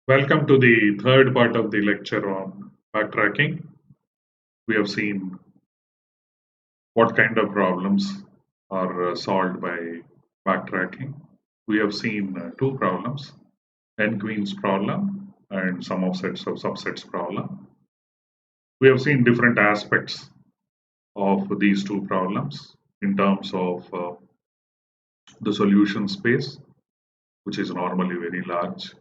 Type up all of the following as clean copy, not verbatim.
Welcome to the third part of the lecture on backtracking. We have seen what kind of problems are solved by backtracking. We have seen two problems, n-queens problem and sum of sets of subsets problem. We have seen different aspects of these two problems in terms of the solution space, which is normally very large,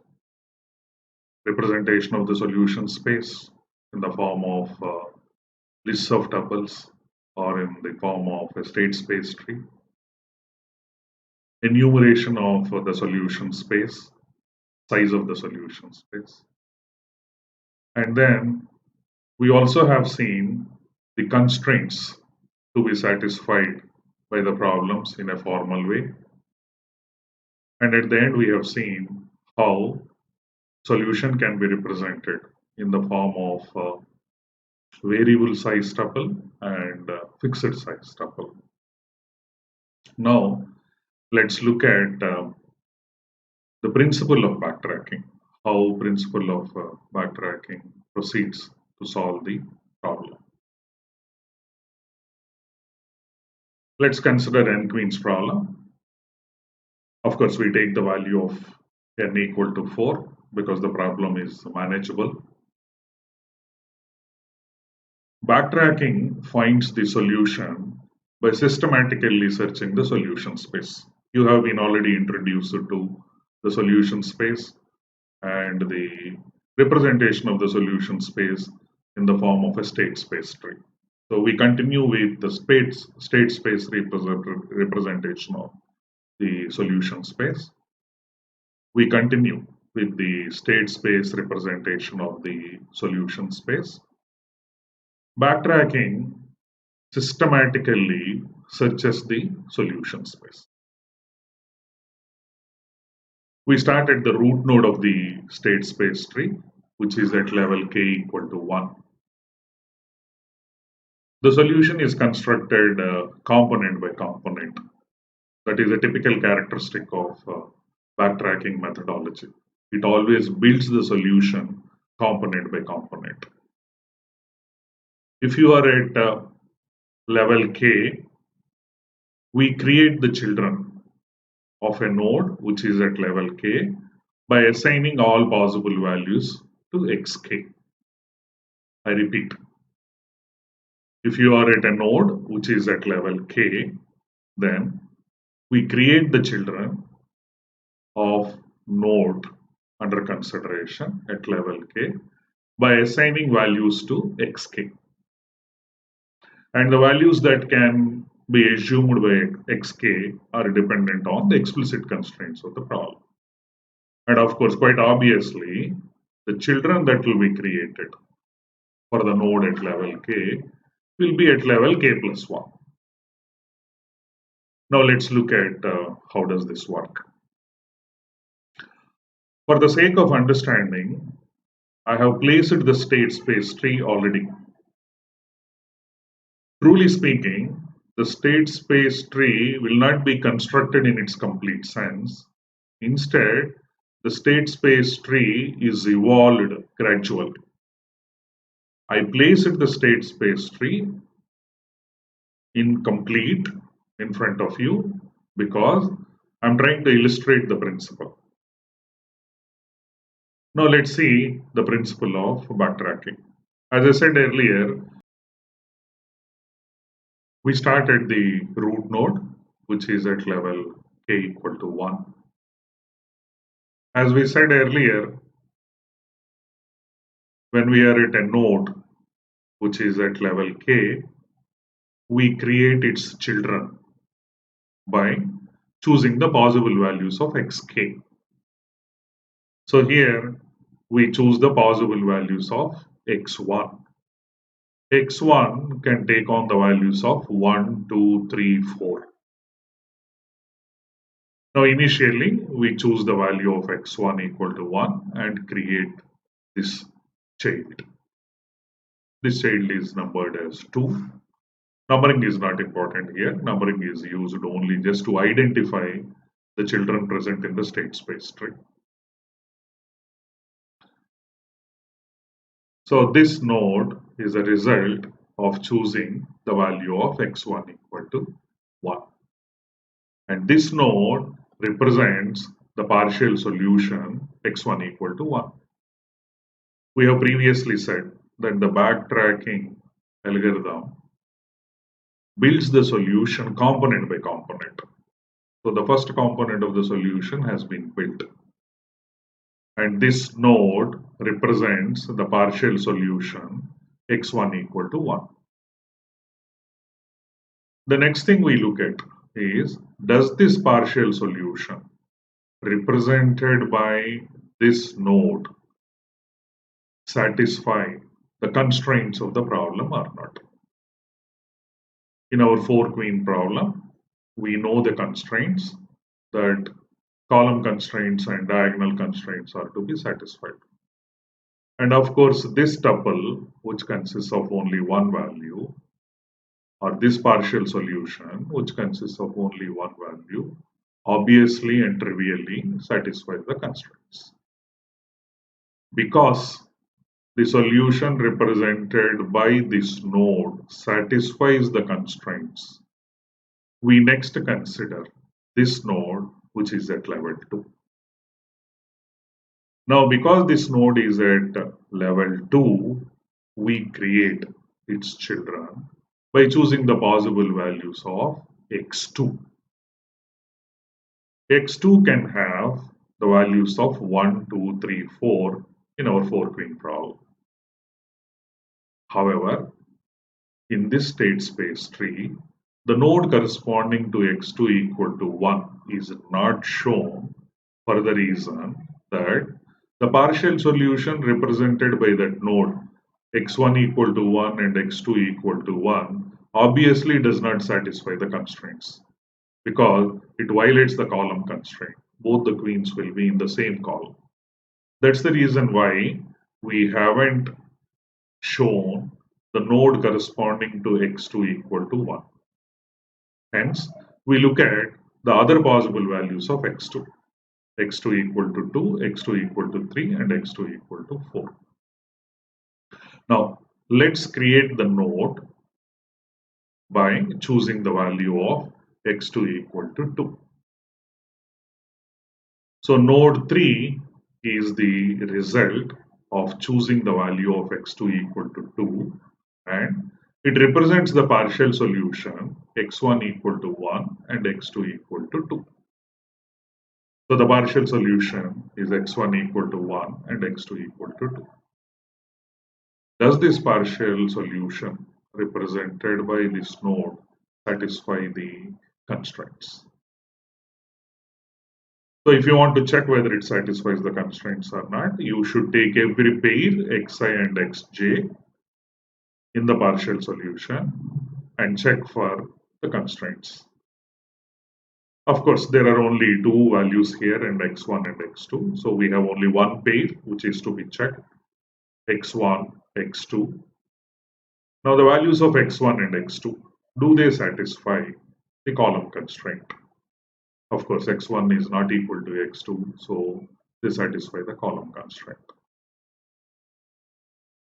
representation of the solution space in the form of lists of tuples or in the form of a state space tree, enumeration of the solution space, size of the solution space. And then we also have seen the constraints to be satisfied by the problems in a formal way. And at the end, we have seen how solution can be represented in the form of variable size tuple and fixed size tuple. Now, let's look at the principle of backtracking, how principle of backtracking proceeds to solve the problem. Let's consider n-queens problem. Of course, we take the value of n equal to 4 because the problem is manageable. Backtracking finds the solution by systematically searching the solution space. You have been already introduced to the solution space and the representation of the solution space in the form of a state space tree. So we continue with the state space representation of the solution space. We continue with the state space representation of the solution space. Backtracking systematically searches the solution space. We start at the root node of the state space tree, which is at level k equal to 1. The solution is constructed component by component. That is a typical characteristic of backtracking methodology. It always builds the solution component by component. If you are at level k, we create the children of a node which is at level k by assigning all possible values to xk. I repeat, if you are at a node which is at level k, then we create the children of node under consideration at level k by assigning values to xk. And the values that can be assumed by xk are dependent on the explicit constraints of the problem. And of course, quite obviously, the children that will be created for the node at level k will be at level k plus 1. Now let's look at how does this work. For the sake of understanding, I have placed the state space tree already. Truly speaking, the state space tree will not be constructed in its complete sense. Instead, the state space tree is evolved gradually. I placed the state space tree incomplete in front of you because I'm trying to illustrate the principle. Now let's see the principle of backtracking. As I said earlier, we start at the root node, which is at level k equal to 1. As we said earlier, when we are at a node which is at level k, we create its children by choosing the possible values of xk. So here we choose the possible values of x1. x1 can take on the values of 1, 2, 3, 4. Now initially we choose the value of x1 equal to 1 and create this child. This child is numbered as 2. Numbering is not important here. Numbering is used only just to identify the children present in the state space tree. So this node is a result of choosing the value of x1 equal to 1. And this node represents the partial solution x1 equal to 1. We have previously said that the backtracking algorithm builds the solution component by component. So the first component of the solution has been built. And this node represents the partial solution x1 equal to 1. The next thing we look at is, does this partial solution represented by this node satisfy the constraints of the problem or not? In our 4-queen problem, we know the constraints, that column constraints and diagonal constraints are to be satisfied. And of course, this tuple, which consists of only one value, or this partial solution, which consists of only one value, obviously and trivially satisfies the constraints. Because the solution represented by this node satisfies the constraints, we next consider this node, which is at level 2. Now, because this node is at level 2, we create its children by choosing the possible values of x2. x2 can have the values of 1, 2, 3, 4 in our 4-queen problem. However, in this state space tree, the node corresponding to x2 equal to 1 is not shown for the reason that the partial solution represented by that node x1 equal to 1 and x2 equal to 1 obviously does not satisfy the constraints because it violates the column constraint. Both the queens will be in the same column. That's the reason why we haven't shown the node corresponding to x2 equal to 1. Hence, we look at the other possible values of x2. x2 equal to 2, x2 equal to 3, and x2 equal to 4. Now, let's create the node by choosing the value of x2 equal to 2. So, node 3 is the result of choosing the value of x2 equal to 2, and it represents the partial solution x1 equal to 1 and x2 equal to 2. So the partial solution is x1 equal to 1 and x2 equal to 2. Does this partial solution represented by this node satisfy the constraints? So if you want to check whether it satisfies the constraints or not, you should take every pair xi and xj in the partial solution and check for the constraints. Of course, there are only two values here and x1 and x2. So we have only one pair which is to be checked, x1, x2. Now the values of x1 and x2, do they satisfy the column constraint? Of course, x1 is not equal to x2, so they satisfy the column constraint.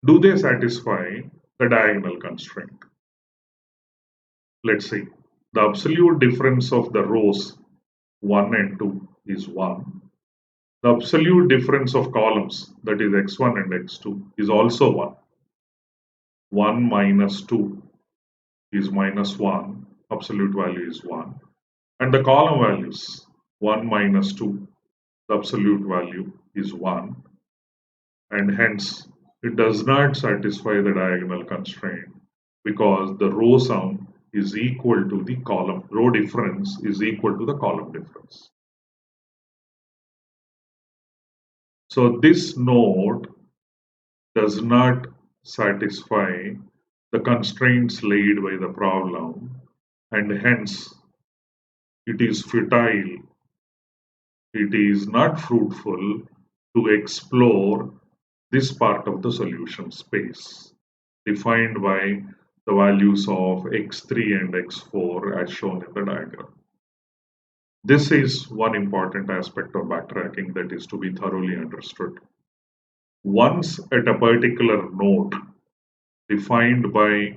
Do they satisfy the diagonal constraint? Let's see. The absolute difference of the rows 1 and 2 is 1. The absolute difference of columns, that is x1 and x2, is also 1. 1 minus 2 is minus 1, absolute value is 1. And the column values, 1 minus 2, the absolute value is 1. And hence, it does not satisfy the diagonal constraint because the row sum is equal to the column, row difference is equal to the column difference. So this node does not satisfy the constraints laid by the problem, and hence it is futile, it is not fruitful to explore this part of the solution space defined by the values of x3 and x4 as shown in the diagram. This is one important aspect of backtracking that is to be thoroughly understood. once at a particular node defined by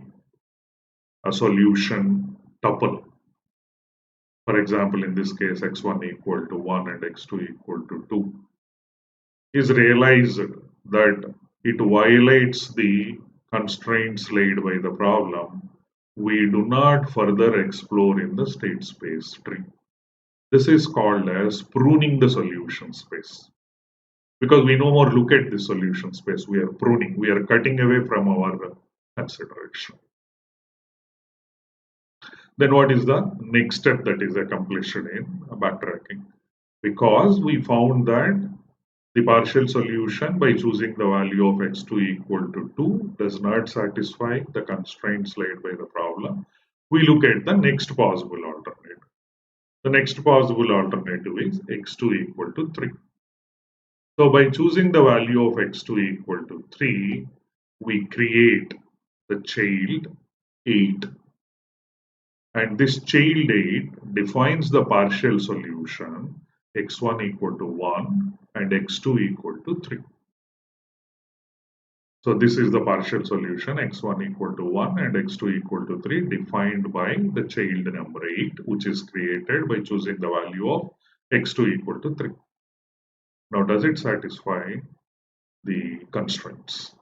a solution tuple. For example, in this case, x1 equal to 1 and x2 equal to 2, is realized that it violates the constraints laid by the problem, we do not further explore in the state space tree. This is called as pruning the solution space. Because we no more look at the solution space, we are pruning, we are cutting away from our consideration. Then what is the next step that is accomplished in backtracking? Because we found that the partial solution by choosing the value of x2 equal to 2 does not satisfy the constraints laid by the problem. We look at the next possible alternative. The next possible alternative is x2 equal to 3. So by choosing the value of x2 equal to 3, we create the child 8. And this child 8 defines the partial solution x1 equal to 1 and x2 equal to 3. So this is the partial solution x1 equal to 1 and x2 equal to 3 defined by the child number 8, which is created by choosing the value of x2 equal to 3. Now does it satisfy the constraints?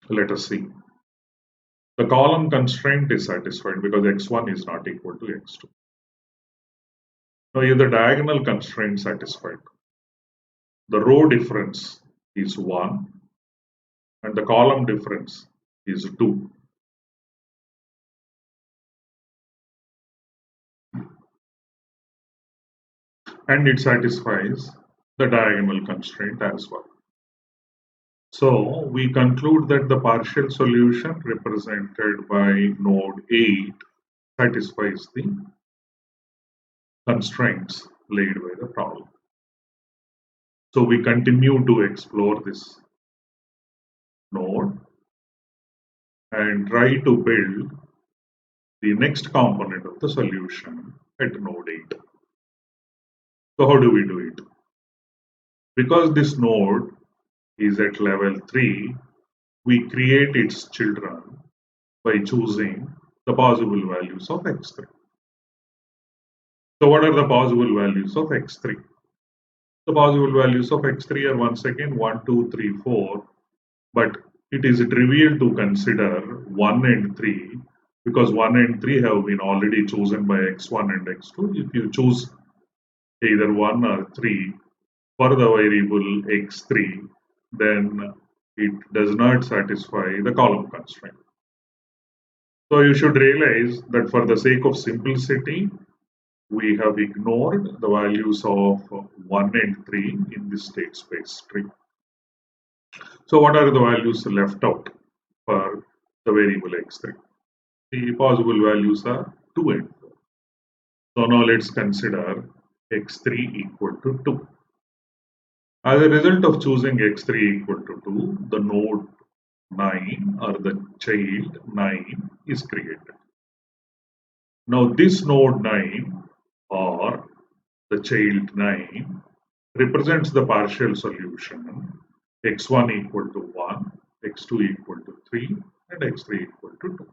Let us see. The column constraint is satisfied because x1 is not equal to x2. Now is the diagonal constraint satisfied? The row difference is 1 and the column difference is 2. And it satisfies the diagonal constraint as well. So we conclude that the partial solution represented by node 8 satisfies the constraints laid by the problem. So we continue to explore this node and try to build the next component of the solution at node 8. So how do we do it? Because this node is at level 3, we create its children by choosing the possible values of x3. So what are the possible values of x3? The possible values of x3 are once again 1, 2, 3, 4, but it is trivial to consider 1 and 3 because 1 and 3 have been already chosen by x1 and x2. If you choose either 1 or 3 for the variable x3, then it does not satisfy the column constraint. So you should realize that for the sake of simplicity, we have ignored the values of 1 and 3 in this state space tree. So what are the values left out for the variable x3? The possible values are 2 and 4. So now let's consider x3 equal to 2. As a result of choosing x3 equal to 2, the node 9 or the child 9 is created. Now this node 9 or the child 9 represents the partial solution x1 equal to 1, x2 equal to 3 and x3 equal to 2.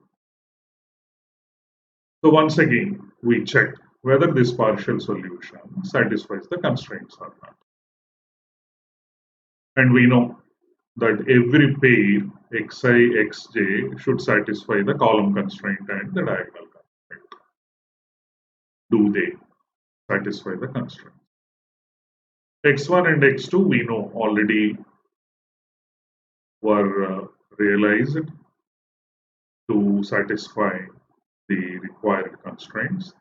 So once again we check whether this partial solution satisfies the constraints or not. And we know that every pair xi, xj should satisfy the column constraint and the diagonal constraint. Do they satisfy the constraint? x1 and x2 we know already were realized to satisfy the required constraints.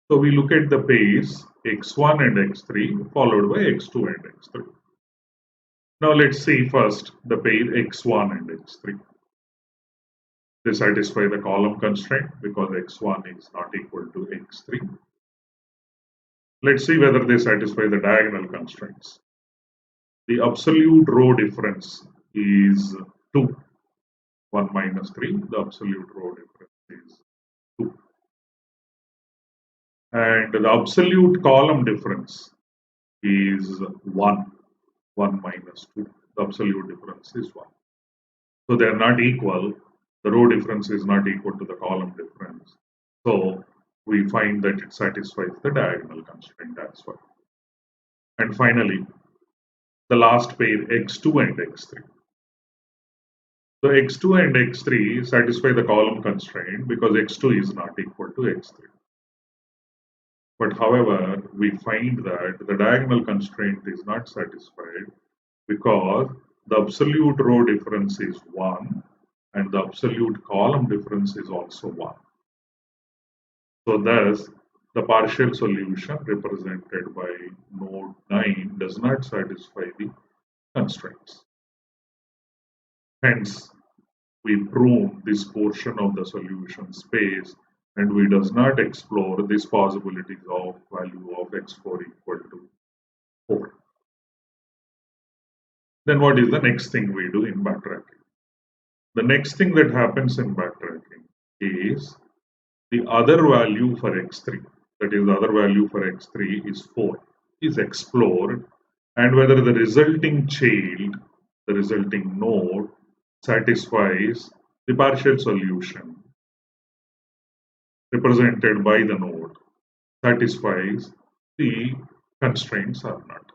So we look at the pairs x1 and x3 followed by x2 and x3. Now let's see first the pair x1 and x3. They satisfy the column constraint because x1 is not equal to x3. Let's see whether they satisfy the diagonal constraints. The absolute row difference is 2. 1 minus 3, the absolute row difference is 2. And the absolute column difference is 1. 1 minus 2. the absolute difference is 1. So they are not equal. The row difference is not equal to the column difference. So we find that it satisfies the diagonal constraint as well. And finally, the last pair x2 and x3. So x2 and x3 satisfy the column constraint because x2 is not equal to x3. But however, we find that the diagonal constraint is not satisfied because the absolute row difference is 1 and the absolute column difference is also 1. So thus, the partial solution represented by node 9 does not satisfy the constraints. Hence, we prune this portion of the solution space and we does not explore these possibilities of value of x4 equal to 4. Then what is the next thing we do in backtracking? The next thing that happens in backtracking is the other value for x3, that is the other value for x3 is 4, is explored, and whether the resulting child, the resulting node, satisfies the partial solution represented by the node, satisfies the constraints or not.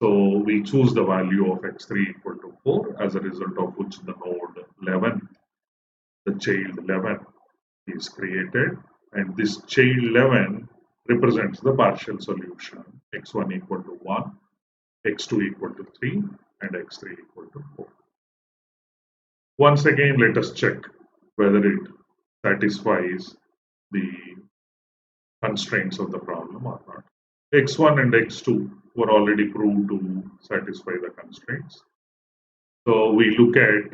So we choose the value of x3 equal to 4, as a result of which the node 11, the child 11, is created, and this child 11 represents the partial solution x1 equal to 1, x2 equal to 3, and x3 equal to 4. Once again, let us check whether it satisfies the constraints of the problem or not. x1 and x2 were already proved to satisfy the constraints. So we look at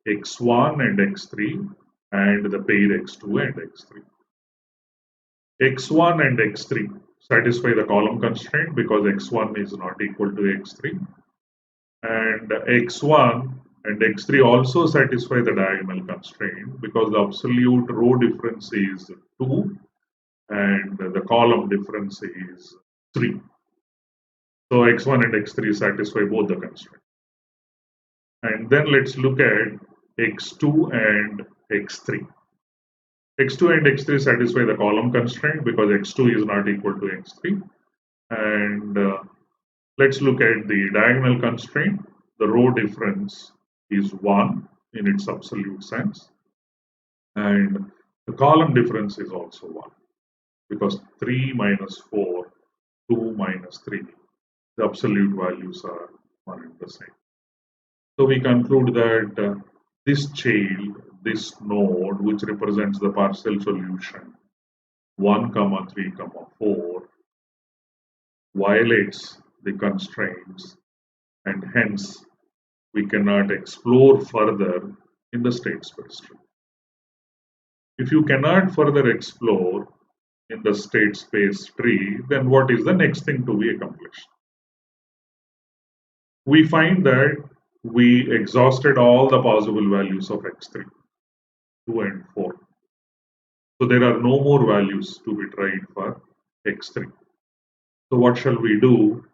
x1 and x3 and the pair x2 and x3. x1 and x3 satisfy the column constraint because x1 is not equal to x3, and x1 and x3 also satisfy the diagonal constraint because the absolute row difference is 2 and the column difference is 3. So x1 and x3 satisfy both the constraints. And then let's look at x2 and x3. x2 and x3 satisfy the column constraint because x2 is not equal to x3. And let's look at the diagonal constraint. The row difference is 1 in its absolute sense. And the column difference is also 1 because 3 minus 4, 2 minus 3, the absolute values are 1 and the same. So we conclude that this child, this node, which represents the partial solution 1, 3, 4, violates the constraints, and hence we cannot explore further in the state space tree. If you cannot further explore in the state space tree, then what is the next thing to be accomplished? We find that we exhausted all the possible values of x3, 2 and 4. So there are no more values to be tried for x3. So what shall we do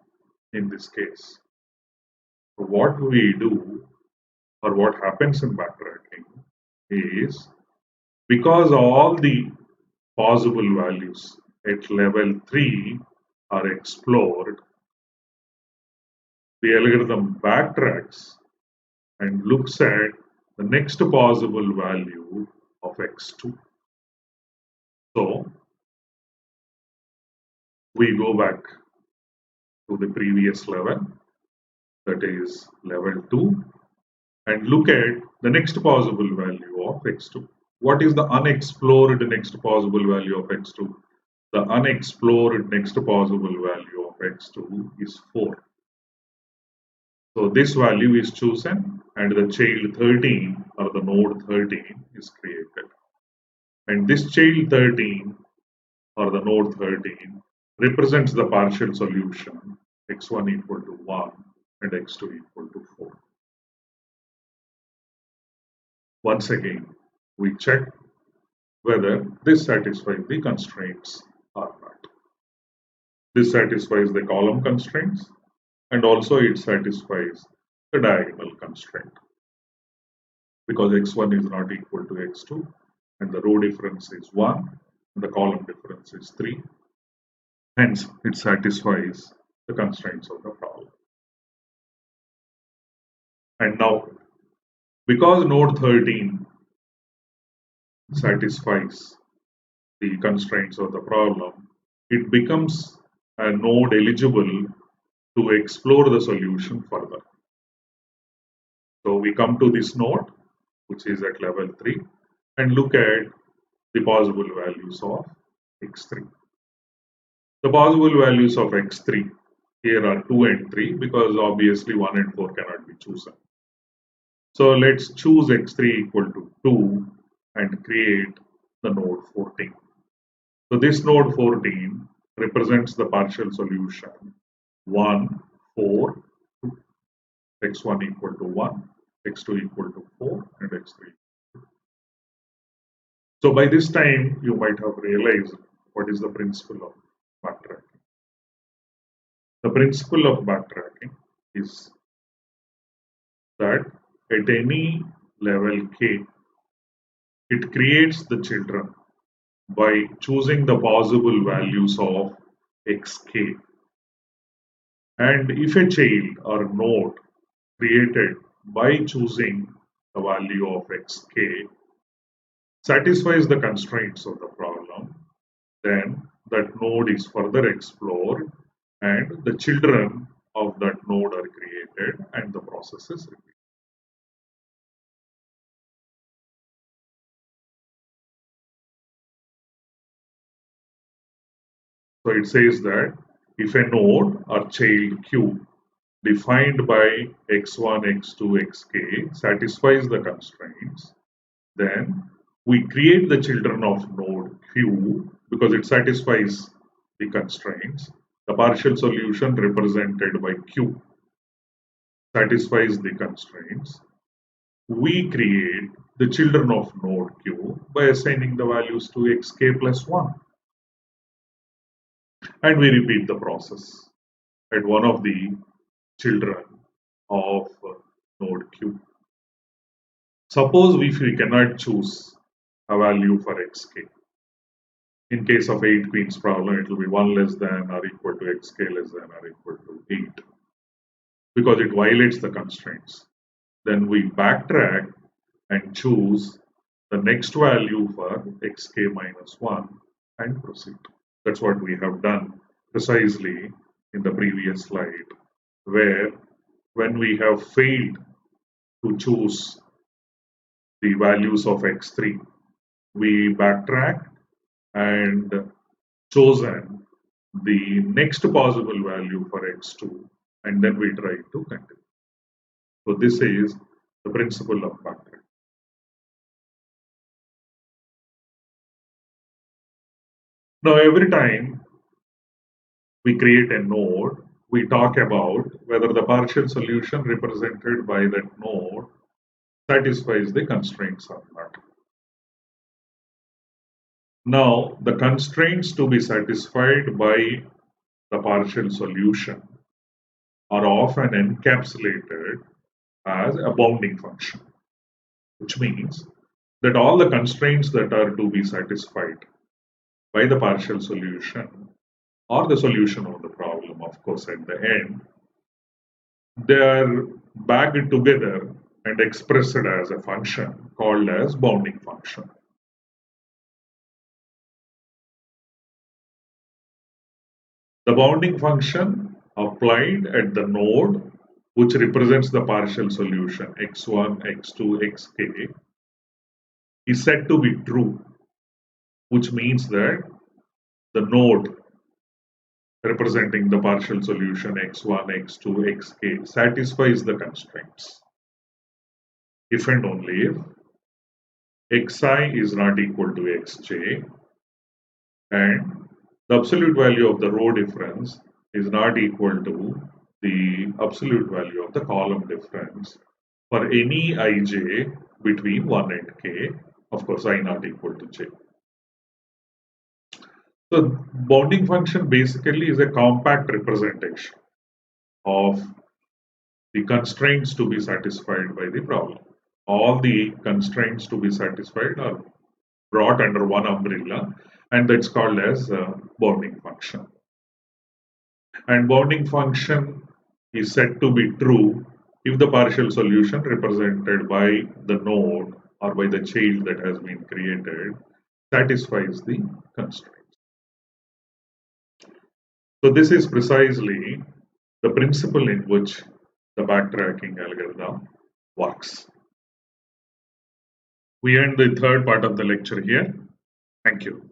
in this case? What we do, or what happens in backtracking, is because all the possible values at level 3 are explored, the algorithm backtracks and looks at the next possible value of x2. So we go back to the previous level, that is level 2, and look at the next possible value of x2. What is the unexplored next possible value of x2? The unexplored next possible value of x2 is 4. So this value is chosen and the child 13 or the node 13 is created. And this child 13 or the node 13 represents the partial solution x1 equal to 1 and x2 equal to 4. Once again, we check whether this satisfies the constraints or not. This satisfies the column constraints and also it satisfies the diagonal constraint, because x1 is not equal to x2 and the row difference is 1 and the column difference is 3. Hence, it satisfies the constraints of the problem. And now, because node 13 satisfies the constraints of the problem, it becomes a node eligible to explore the solution further. So we come to this node, which is at level 3, and look at the possible values of x3. The possible values of x3 here are 2 and 3 because obviously 1 and 4 cannot be chosen. So let's choose x3 equal to 2 and create the node 14. So this node 14 represents the partial solution 1, 4, 2. x1 equal to 1, x2 equal to 4 and x3. So by this time you might have realized what is the principle of backtracking. The principle of backtracking is that at any level k, it creates the children by choosing the possible values of xk. And if a child or node created by choosing the value of xk satisfies the constraints of the problem, then that node is further explored and the children of that node are created and the process is repeated. So it says that if a node or child q defined by x1, x2, xk satisfies the constraints, then we create the children of node q because it satisfies the constraints. The partial solution represented by q satisfies the constraints. We create the children of node q by assigning the values to xk plus 1. And we repeat the process at one of the children of node q. Suppose if we cannot choose a value for xk. In case of 8 queens problem, it will be 1 less than or equal to xk less than or equal to 8 because it violates the constraints. Then we backtrack and choose the next value for xk minus 1 and proceed. That's what we have done precisely in the previous slide, where when we have failed to choose the values of x3, we backtrack and chosen the next possible value for x2 and then we try to continue. So this is the principle of backtracking. Now every time we create a node, we talk about whether the partial solution represented by that node satisfies the constraints or not. Now, the constraints to be satisfied by the partial solution are often encapsulated as a bounding function, which means that all the constraints that are to be satisfied by the partial solution or the solution of the problem, of course, at the end, they are bagged together and expressed as a function called as bounding function. The bounding function applied at the node which represents the partial solution x1, x2, xk is said to be true, which means that the node representing the partial solution x1, x2, xk satisfies the constraints. If and only if xi is not equal to xj and the absolute value of the row difference is not equal to the absolute value of the column difference for any ij between 1 and k, of course I not equal to j. So bounding function basically is a compact representation of the constraints to be satisfied by the problem. All the constraints to be satisfied are brought under one umbrella, and that's called as a bounding function. And bounding function is said to be true if the partial solution represented by the node or by the child that has been created satisfies the constraint. So this is precisely the principle in which the backtracking algorithm works. We end the third part of the lecture here. Thank you.